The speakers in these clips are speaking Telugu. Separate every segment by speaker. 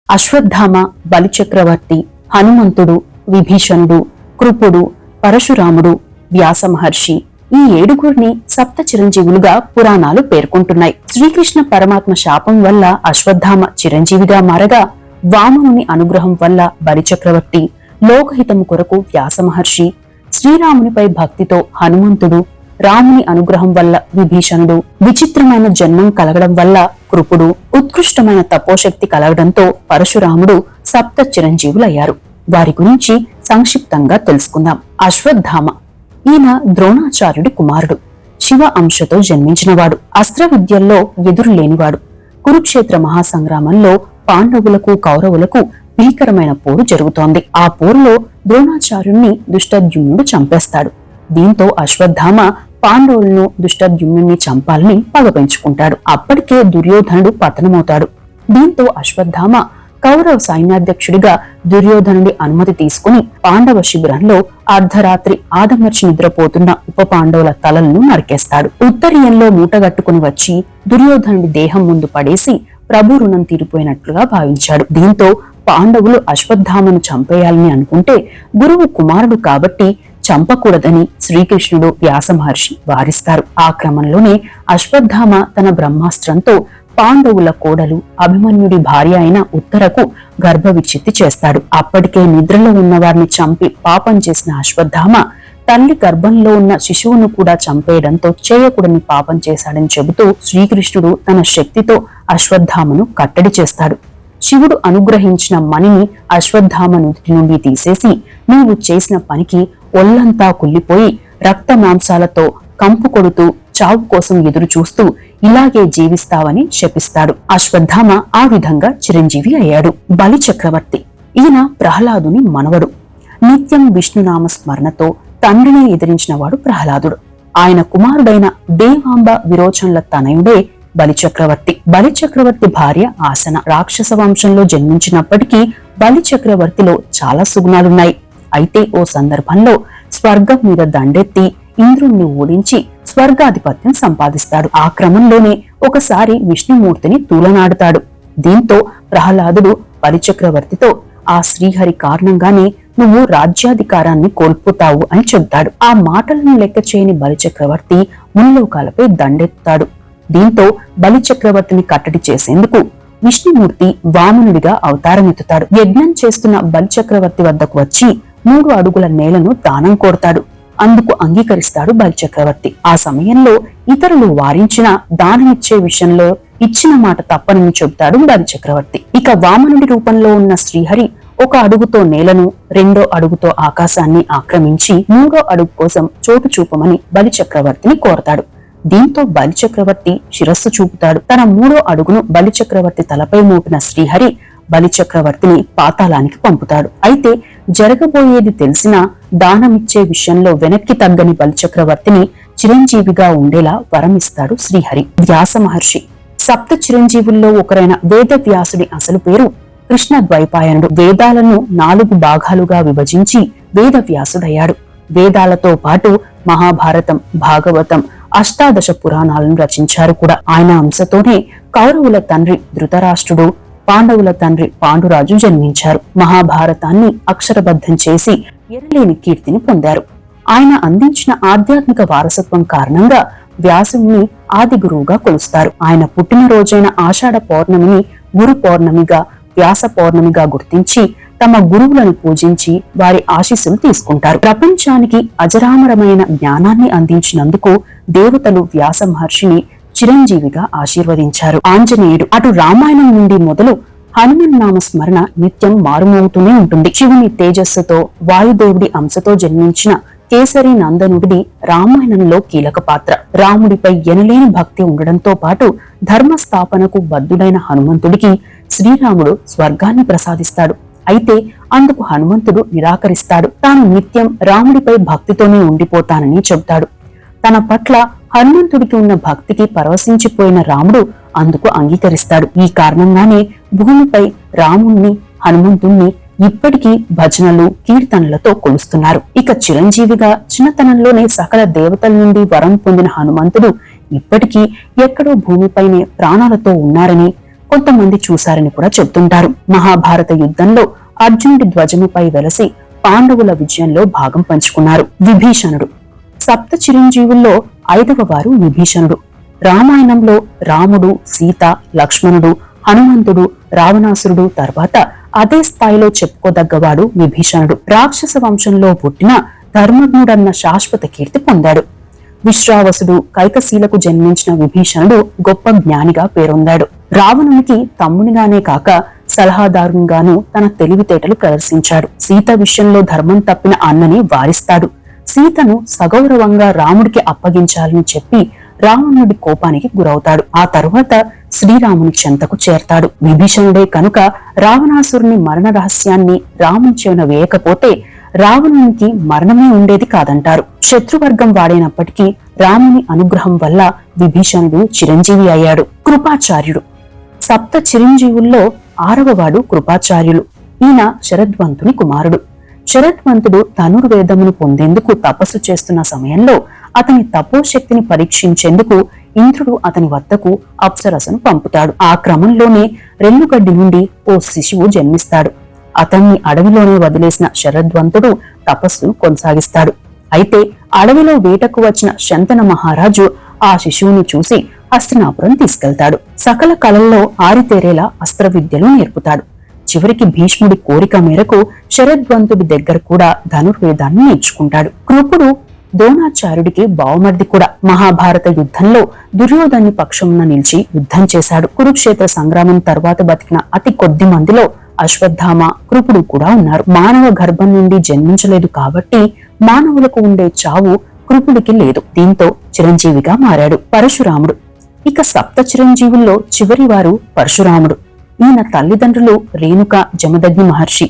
Speaker 1: అశ్వత్థామ, బలిచక్రవర్తి, హనుమంతుడు, విభీషణుడు, కృపుడు, పరశురాముడు, వ్యాస మహర్షి ఈ 7గురిని సప్త చిరంజీవులుగా పురాణాలు పేర్కొంటున్నాయి. శ్రీకృష్ణ పరమాత్మ శాపం వల్ల అశ్వత్థామ చిరంజీవిగా మారగా, వామనుని అనుగ్రహం వల్ల బలిచక్రవర్తి, లోకహితము కొరకు వ్యాస మహర్షి, శ్రీరామునిపై భక్తితో హనుమంతుడు, రాముని అనుగ్రహం వల్ల విభీషణుడు, విచిత్రమైన జన్మం కలగడం వల్ల కృపుడు, ఉత్కృష్టమైన తపోశక్తి కలగడంతో పరశురాముడు సప్త చిరంజీవులయ్యారు. వారి గురించి సంక్షిప్తంగా తెలుసుకుందాం. అశ్వత్థామ ఈయన ద్రోణాచార్యుడి కుమారుడు. శివ అంశతో జన్మించినవాడు. అస్త్ర విద్యల్లో ఎదురు లేనివాడు. కురుక్షేత్ర మహాసంగ్రామంలో పాండవులకు కౌరవులకు భీకరమైన పోరు జరుగుతోంది. ఆ పోరులో ద్రోణాచార్యుణ్ణి దుష్టద్యుమ్నుడు చంపేస్తాడు. దీంతో అశ్వత్థామ పాండవులను దుష్టద్యుమ్నుణ్ణి చంపాలని పగ పెంచుకుంటాడు. అప్పటికే దుర్యోధనుడు పతనమవుతాడు. దీంతో అశ్వత్థామ కౌరవ సైన్యాధ్యక్షుడిగా దుర్యోధనుడి అనుమతి తీసుకుని పాండవ శిబిరంలో అర్ధరాత్రి ఆదమర్చి నిద్రపోతున్న ఉప పాండవుల తలలను నరికేస్తాడు. ఉత్తరీయంలో మూటగట్టుకుని వచ్చి దుర్యోధనుడి దేహం ముందు పడేసి ప్రభు రుణం తీరిపోయినట్లుగా భావించాడు. దీంతో పాండవులు అశ్వత్థామను చంపేయాలని అనుకుంటే గురువు కుమారుడు కాబట్టి చంపకూడదని శ్రీకృష్ణుడు, వ్యాస మహర్షి వారిస్తారు. ఆ క్రమంలోనే అశ్వత్థామ తన బ్రహ్మాస్త్రంతో పాండవుల కోడలు అభిమన్యుడి భార్య అయిన ఉత్తరకు గర్భవిచ్ఛిత్తి చేస్తాడు. అప్పటికే నిద్రలో ఉన్న వారిని చంపి పాపం చేసిన అశ్వత్థామ తల్లి గర్భంలో ఉన్న శిశువును కూడా చంపేయడంతో చేయకూడని పాపం చేశాడని చెబుతూ శ్రీకృష్ణుడు తన శక్తితో అశ్వత్థామను కట్టడి చేస్తాడు. శివుడు అనుగ్రహించిన మణిని అశ్వత్థామ నుదుటి నుండి తీసేసి, నీవు చేసిన పనికి ఒళ్లంతా కుళ్ళిపోయి రక్త మాంసాలతో కంపు కొడుతూ చావు కోసం ఎదురు చూస్తూ ఇలాగే జీవిస్తావని శపిస్తాడు. అశ్వత్థామ ఆ విధంగా చిరంజీవి అయ్యాడు. బలి చక్రవర్తి ఈయన ప్రహ్లాదుని మనవడు. నిత్యం విష్ణునామ స్మరణతో తండ్రిని ఎదిరించినవాడు ప్రహ్లాదుడు. ఆయన కుమారుడైన దేవాంబ విరోచనల తనయుడే బలిచక్రవర్తి. బలిచక్రవర్తి భార్య ఆసన రాక్షస వంశంలో జన్మించినప్పటికీ బలిచక్రవర్తిలో చాలా సుగుణాలున్నాయి. అయితే ఓ సందర్భంలో స్వర్గం మీద దండెత్తి ఇంద్రుణ్ణి ఓడించి స్వర్గాధిపత్యం సంపాదిస్తాడు. ఆ క్రమంలోనే ఒకసారి విష్ణుమూర్తిని తూలనాడుతాడు. దీంతో ప్రహ్లాదుడు బలిచక్రవర్తితో ఆ శ్రీహరి కారణంగానే నువ్వు రాజ్యాధికారాన్ని కోల్పోతావు అని చెబుతాడు. ఆ మాటలను లెక్క చేయని బలిచక్రవర్తి ముల్లోకాలపై దండెత్తాడు. దీంతో బలిచక్రవర్తిని కట్టడి చేసేందుకు విష్ణుమూర్తి వామనుడిగా అవతారమెత్తుతాడు. యజ్ఞం చేస్తున్న బలిచక్రవర్తి వద్దకు వచ్చి 3 అడుగుల నేలను దానం కోరతాడు. అందుకు అంగీకరిస్తాడు బలిచక్రవర్తి. ఆ సమయంలో ఇతరులు వారించిన దానమిచ్చే విషయంలో ఇచ్చిన మాట తప్పనని చెబుతాడు బలిచక్రవర్తి. ఇక వామనుడి రూపంలో ఉన్న శ్రీహరి 1 అడుగుతో నేలను, 2వ అడుగుతో ఆకాశాన్ని ఆక్రమించి 3వ అడుగు కోసం చోటు చూపమని బలిచక్రవర్తిని కోరతాడు. దీంతో బలిచక్రవర్తి శిరస్సు చూపుతాడు. తన 3వ అడుగును బలిచక్రవర్తి తలపై మోపిన శ్రీహరి బలిచక్రవర్తిని పాతాళానికి పంపుతాడు. అయితే జరగబోయేది తెలిసినా దానమిచ్చే విషయంలో వెనక్కి తగ్గని బలిచక్రవర్తిని చిరంజీవిగా ఉండేలా వరమిస్తాడు శ్రీహరి. వ్యాస మహర్షి సప్త చిరంజీవుల్లో ఒకరైన వేదవ్యాసుడి అసలు పేరు కృష్ణ ద్వైపాయనుడు. వేదాలను 4 భాగాలుగా విభజించి వేదవ్యాసుడయ్యాడు. వేదాలతో పాటు మహాభారతం, భాగవతం, అష్టాదశ పురాణాలను రచించారు కూడా. ఆయన అంశతోనే కౌరవుల తండ్రి ధృతరాష్ట్రుడు, పాండవుల తండ్రి పాండురాజు జన్మించారు. మహాభారతాన్ని అక్షరబద్ధం చేసి ఎరలేని కీర్తిని పొందారు. ఆయన అందించిన ఆధ్యాత్మిక వారసత్వం కారణంగా వ్యాసుని ఆది గురువుగా కొలుస్తారు. ఆయన పుట్టినరోజైన ఆషాఢ పౌర్ణమిని గురు పౌర్ణమిగా, వ్యాస పౌర్ణమిగా గుర్తించి తమ గురువులను పూజించి వారి ఆశీస్సులు తీసుకుంటారు. ప్రపంచానికి అజరామరమైన జ్ఞానాన్ని అందించినందుకు దేవతలు వ్యాస మహర్షిని చిరంజీవిగా ఆశీర్వదించారు. ఆంజనేయుడు అటు రామాయణం నుండి మొదలు హనుమన్ నామ స్మరణ నిత్యం మారుమోగుతూనే ఉంటుంది. శివుని తేజస్సుతో వాయుదేవుడి అంశతో జన్మించిన కేసరి నందనుడిది రామాయణంలో కీలక పాత్ర. రాముడిపై ఎనలేని భక్తి ఉండడంతో పాటు ధర్మస్థాపనకు బద్ధుడైన హనుమంతుడికి శ్రీరాముడు స్వర్గాన్ని ప్రసాదిస్తాడు. అయితే అందుకు హనుమంతుడు నిరాకరిస్తాడు. తాను నిత్యం రాముడిపై భక్తితోనే ఉండిపోతానని చెబుతాడు. తన పట్ల హనుమంతుడికి ఉన్న భక్తికి పరవశించిపోయిన రాముడు అందుకు అంగీకరిస్తాడు. ఈ కారణంగానే భూమిపై రాముణ్ణి, హనుమంతుణ్ణి ఇప్పటికీ భజనలు, కీర్తనలతో కొలుస్తున్నారు. ఇక చిరంజీవిగా చిన్నతనంలోనే సకల దేవతల నుండి వరం పొందిన హనుమంతుడు ఇప్పటికీ ఎక్కడో భూమిపైనే ప్రాణాలతో ఉన్నారని, కొంతమంది చూశారని కూడా చెబుతుంటారు. మహాభారత యుద్ధంలో అర్జునుడి ధ్వజముపై వెలసి పాండవుల విజయంలో భాగం పంచుకున్నారు. విభీషణుడు సప్త చిరంజీవుల్లో 5వ వారు విభీషణుడు. రామాయణంలో రాముడు, సీత, లక్ష్మణుడు, హనుమంతుడు, రావణాసురుడు తర్వాత అదే స్థాయిలో చెప్పుకోదగ్గవాడు విభీషణుడు. రాక్షస వంశంలో పుట్టిన ధర్మజ్ఞుడన్న శాశ్వత కీర్తి పొందాడు. విశ్రావసుడు, కైకశీలకు జన్మించిన విభీషణుడు గొప్ప జ్ఞానిగా పేరొందాడు. రావణునికి తమ్మునిగానే కాక సలహాదారునిగాను తన తెలివితేటలు ప్రదర్శించాడు. సీత విషయంలో ధర్మం తప్పిన అన్నని వారిస్తాడు. సీతను సగౌరవంగా రాముడికి అప్పగించాలని చెప్పి రావణుడి కోపానికి గురవుతాడు. ఆ తరువాత శ్రీరాముని చెంతకు చేరతాడు. విభీషణుడే కనుక రావణాసురుని మరణ రహస్యాన్ని రాముని చెవిన వేయకపోతే రావణునికి మరణమే ఉండేది కాదంటారు. శత్రువర్గం వాడైనప్పటికీ రాముని అనుగ్రహం వల్ల విభీషణుడు చిరంజీవి అయ్యాడు. కృపాచార్యుడు సప్త చిరంజీవుల్లో 6వ వాడు కృపాచార్యులు. ఈయన శరద్వంతుని కుమారుడు. శరద్వంతుడు ధనుర్వేదమును పొందేందుకు తపస్సు చేస్తున్న సమయంలో అతని తపోశక్తిని పరీక్షించేందుకు ఇంద్రుడు అతని వద్దకు అప్సరసను పంపుతాడు. ఆ క్రమంలోనే రెల్లుగడ్డి నుండి ఓ శిశువు జన్మిస్తాడు. అతన్ని అడవిలోనే వదిలేసిన శరద్వంతుడు తపస్సును కొనసాగిస్తాడు. అయితే అడవిలో వేటకు వచ్చిన శంతన మహారాజు ఆ శిశువును చూసి హస్తినాపురం తీసుకెళ్తాడు. సకల కళల్లో ఆరితేరేలా అస్త్ర విద్యలు నేర్పుతాడు. చివరికి భీష్ముడి కోరిక మేరకు శరద్వంతుడి దగ్గర కూడా ధనుర్వేదాన్ని నేర్చుకుంటాడు. కృపుడు ద్రోణాచార్యుడికి బావమర్ది కూడా. మహాభారత యుద్ధంలో దుర్యోధని పక్షమున నిలిచి యుద్ధం చేశాడు. కురుక్షేత్ర సంగ్రామం తర్వాత బతికిన అతి కొద్ది మందిలో అశ్వత్థామ, కృపుడు కూడా ఉన్నారు. మానవ గర్భం నుండి జన్మించలేదు కాబట్టి మానవులకు ఉండే చావు కృపుడికి లేదు. దీంతో చిరంజీవిగా మారాడు. పరశురాముడు ఇక సప్త చిరంజీవుల్లో చివరి వారు పరశురాముడు. ఈయన తల్లిదండ్రులు రేణుక, జమదగ్ని మహర్షి.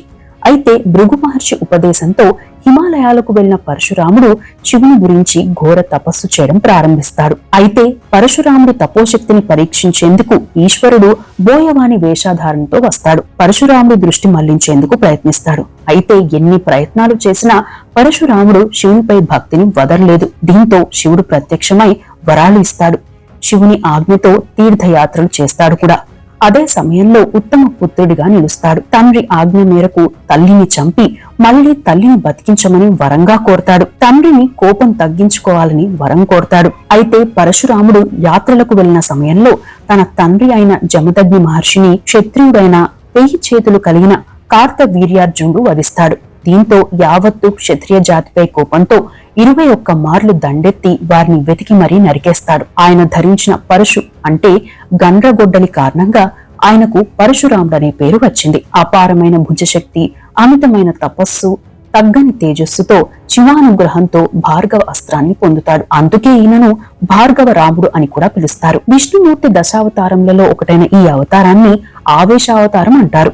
Speaker 1: అయితే భృగు మహర్షి ఉపదేశంతో హిమాలయాలకు వెళ్లిన పరశురాముడు శివుని గురించి ఘోర తపస్సు చేయడం ప్రారంభిస్తాడు. అయితే పరశురాముడి తపోశక్తిని పరీక్షించేందుకు ఈశ్వరుడు బోయవాని వేషాధారణతో వస్తాడు. పరశురాముడి దృష్టి మళ్లించేందుకు ప్రయత్నిస్తాడు. అయితే ఎన్ని ప్రయత్నాలు చేసినా పరశురాముడు శివునిపై భక్తిని వదలలేదు. దీంతో శివుడు ప్రత్యక్షమై వరాలు ఇస్తాడు. శివుని ఆజ్ఞతో తీర్థయాత్రలు చేస్తాడు కూడా. అదే సమయంలో ఉత్తమ పుత్రుడిగా నిలుస్తాడు. తండ్రి ఆజ్ఞ మేరకు తల్లిని చంపి మళ్లీ తల్లిని బతికించమని వరంగా కోరతాడు. తండ్రిని కోపం తగ్గించుకోవాలని వరం కోరతాడు. అయితే పరశురాముడు యాత్రలకు వెళ్లిన సమయంలో తన తండ్రి అయిన జమదగ్ని మహర్షిని క్షత్రియుడైన 1000 చేతులు కలిగిన కార్తవీర్యార్జునుడు వధిస్తాడు. దీంతో యావత్తు క్షత్రియ జాతిపై కోపంతో 21 మార్లు దండెత్తి వారిని వెతికి మరీ నరికేస్తాడు. ఆయన ధరించిన పరశు అంటే గండ్రగొడ్డలి కారణంగా ఆయనకు పరశురాముడనే పేరు వచ్చింది. అపారమైన భుజశక్తి, అమితమైన తపస్సు, తగ్గని తేజస్సుతో శివానుగ్రహంతో భార్గవ అస్త్రాన్ని పొందుతాడు. అందుకే ఈయనను భార్గవ రాముడు అని కూడా పిలుస్తారు. విష్ణుమూర్తి దశావతారములలో ఒకటైన ఈ అవతారాన్ని ఆవేశావతారం అంటారు.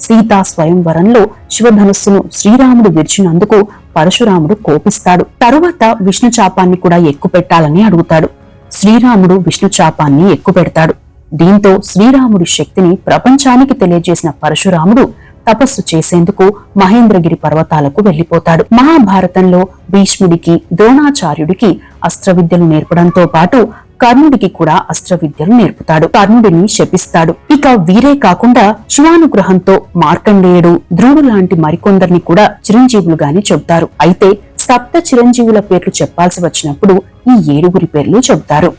Speaker 1: సీతా స్వయంవరంలో శివధనుస్సును శ్రీరాముడు విరిచినందుకు పరశురాముడు కోపిస్తాడు. తరువాత విష్ణు చాపాన్ని కూడా ఎక్కుపెట్టాలని అడుగుతాడు. శ్రీరాముడు విష్ణు చాపాన్ని ఎక్కుపెడతాడు. దీంతో శ్రీరాముడి శక్తిని ప్రపంచానికి తెలియజేసిన పరశురాముడు తపస్సు చేసేందుకు మహేంద్రగిరి పర్వతాలకు వెళ్లిపోతాడు. మహాభారతంలో భీష్ముడికి, ద్రోణాచార్యుడికి అస్త్ర విద్యలు నేర్పడంతో పాటు కర్ణుడికి కూడా అస్త్ర విద్యలు నేర్పుతాడు. కర్ణుడిని శపిస్తాడు. ఇక వీరే కాకుండా శివానుగ్రహంతో మార్కండేయుడు, ధ్రువుడు లాంటి మరికొందరిని కూడా చిరంజీవులుగానే చెబుతారు. అయితే సప్త చిరంజీవుల పేర్లు చెప్పాల్సి వచ్చినప్పుడు ఈ 7గురి పేర్లు చెబుతారు.